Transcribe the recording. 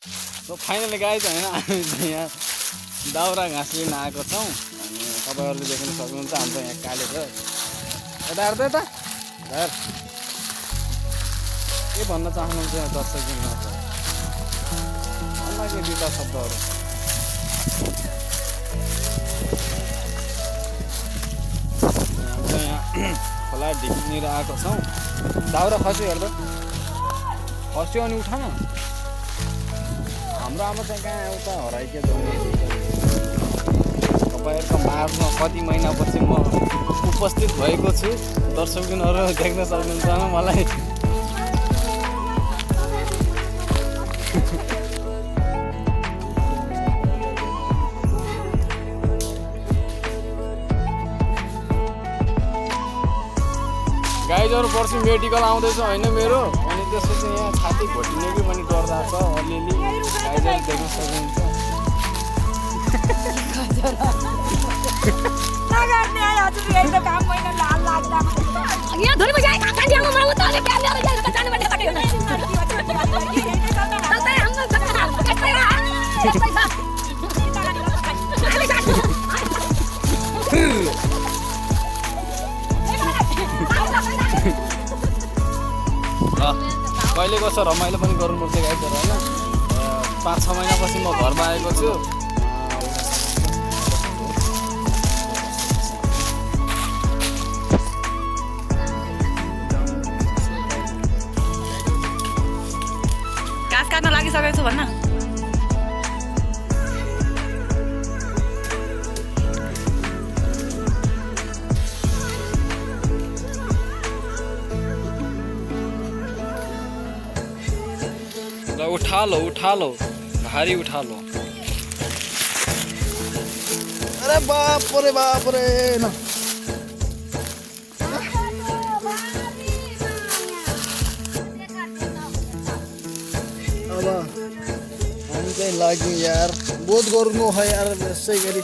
so finally guys होइन हामी चाहिँ यहाँ दाउरा घाँस लिन आएको छौँ अनि तपाईँहरूले देख्न सक्नुहुन्छ हाम्रो यहाँ काले छ यता हेर्दा यता हेर के भन्न चाहनुहुन्छ यहाँ दर्शकमा भन्दा के दुईवटा शब्दहरू यहाँ खोला ढिक्नेर आएको छौँ दाउरा खस्यो हेर्दा खस्यो अनि उठा न हाम्रो आमा चाहिँ कहाँ एउटा हराइके तपाईँहरूको माझमा कति महिनापछि म उपस्थित भएको छु दर्शकहरू देख्न सक्नुहुन्छ मलाई गाइजहरू पर्सि मेडिकल आउँदैछ होइन मेरो अनि त्यसपछि यहाँ छाती घोटिने कि पनि डर्दा छ अलिअलि गाइजहरू देख्न सक्नुहुन्छ कहिले कसो रमाइलो पनि गर्नुपर्छ गाइजहरू होइन 5-6 महिनापछि म घरमा आएको छु घाँस काट्न लागिसकेको छु भन्न उठा लो भारी उठा लो अरे बाप रे न अब हामी चाहिँ लाग्यौँ यार बोध गर्नु है यार यसै गरी